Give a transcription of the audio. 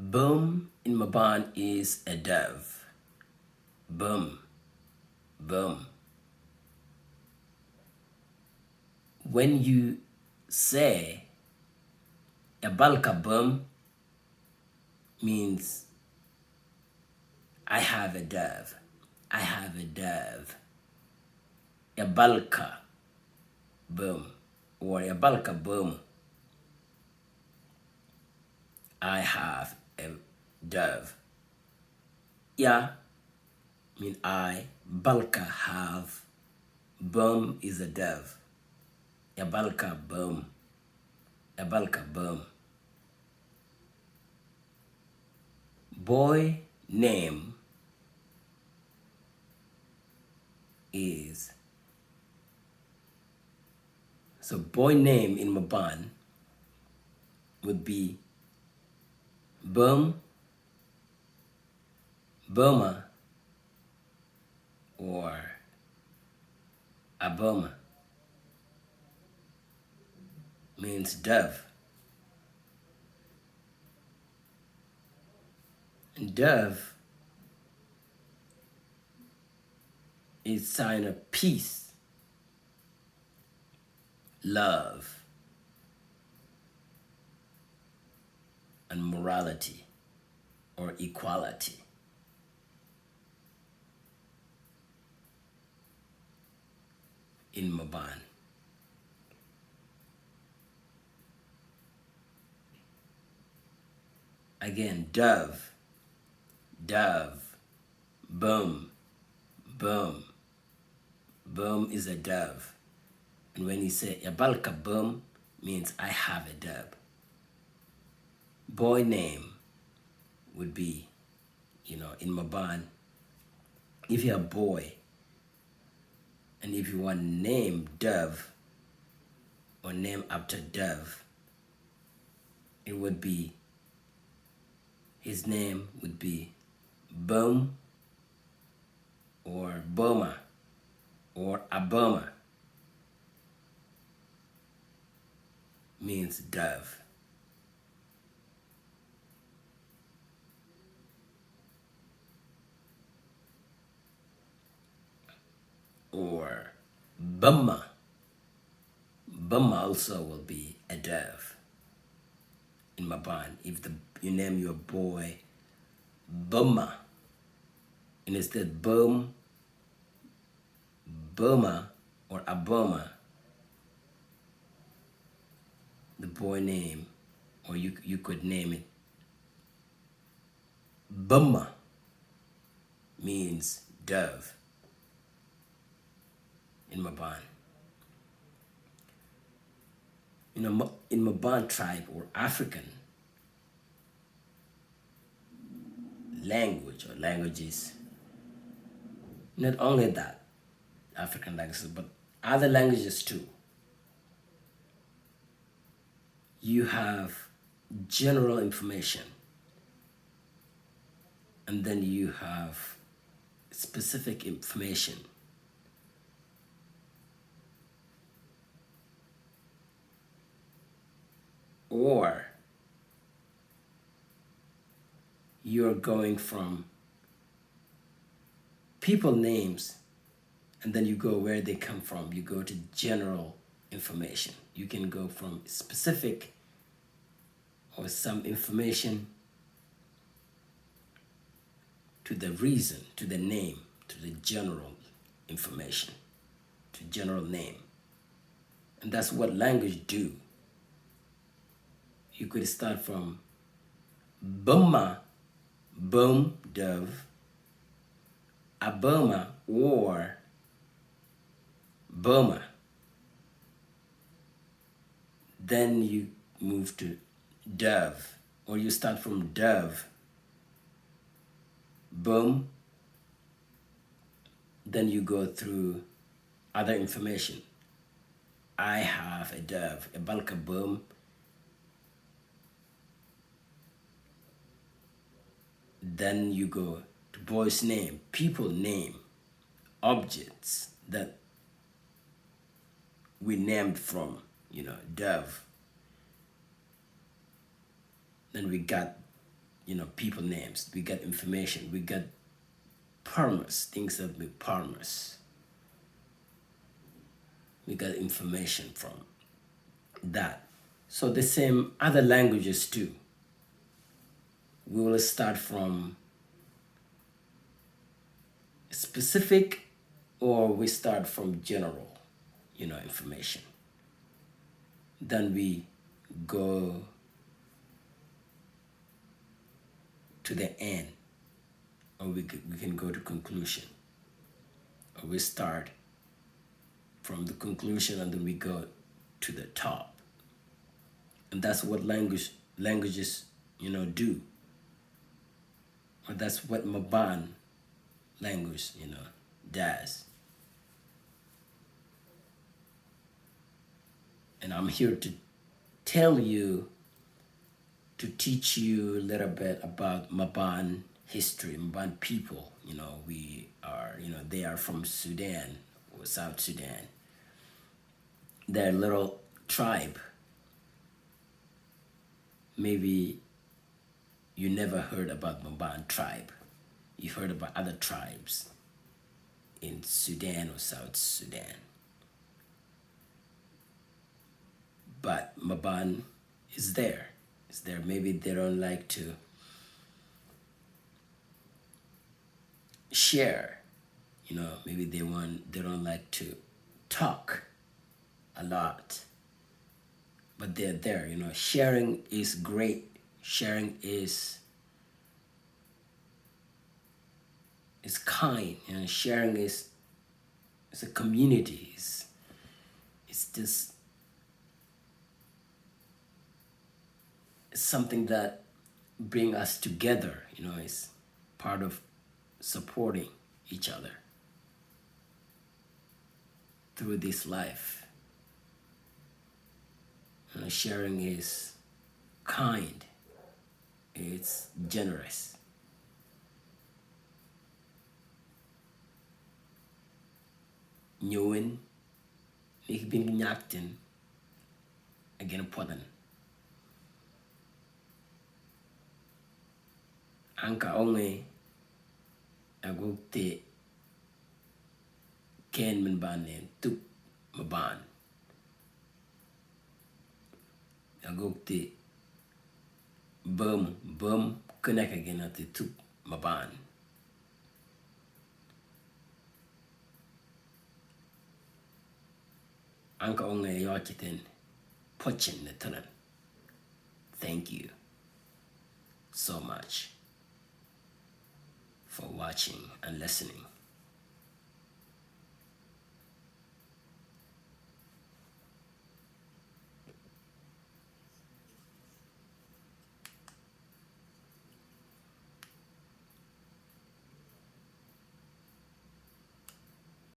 Boom in Mabaan is a dove. Boom, boom. When you say a balka boom means I have a dove. I have a dove. A balka boom or a balka boom. I have a dove. Yeah, mean I. Balka have. Boom is a dove. A balka boom. A balka boom. Boy name is, so boy name in Mabaan would be Boom, Burma, or Aboma, means dove. And dove is sign of peace, love, and morality or equality. In Mabaan. Again, dove, dove, boom, boom. Boom is a dove. And when you say Yabalka boom, means I have a dove. Boy name would be, in Mabaan, if you're a boy, and if you want name dove or name after dove, it would be, his name would be Boom or Boma or Aboma, means dove. Or Bumma. Bumma also will be a dove in Mabaan. If you name your boy Bumma, and instead Boom, Burma, or Aboma, the boy name, or you could name it Bumma, means dove in Mabaan. In Mabaan tribe or African language or languages, not only that, African languages, but other languages too, you have general information, and then you have specific information. Or you're going from people names, and then you go where they come from. You go to general information. You can go from specific or some information to the reason, to the name, to the general information, to general name. And that's what language do. You could start from Bumma, boom, dove, Aboma, or Burma. Then you move to dove, or you start from dove, boom, then you go through other information. I have a dove, a balka boom. Then you go to boy's name, people name, objects that we named from, dove. Then we got people names. We got information. We got promise, things that we promise. We got information from that. So the same other languages too. We will start from specific, or we start from general, information. Then we go to the end, or we can go to conclusion, or we start from the conclusion and then we go to the top. And that's what languages do. Or that's what Mabaan language does. And I'm here to tell you, to teach you a little bit about Mabaan history, Mabaan people. We are, they are from Sudan or South Sudan. They're a little tribe. Maybe you never heard about Mabaan tribe. You heard about other tribes in Sudan or South Sudan. But Mabaan is there. It's there. Maybe they don't like to share. Maybe they don't like to talk a lot. But they're there. Sharing is great. Sharing is kind. Sharing is a community. It's just something that bring us together. It's part of supporting each other through this life. Sharing is kind. It's generous. Ñëwin ik bin ñaktin again podan. Anka onge agukte ken min banen tuk Mabaan. Agukte bum connect again at the tuk Mabaan. Anka onge yochiten pochin the tunan. Thank you so much for watching and listening.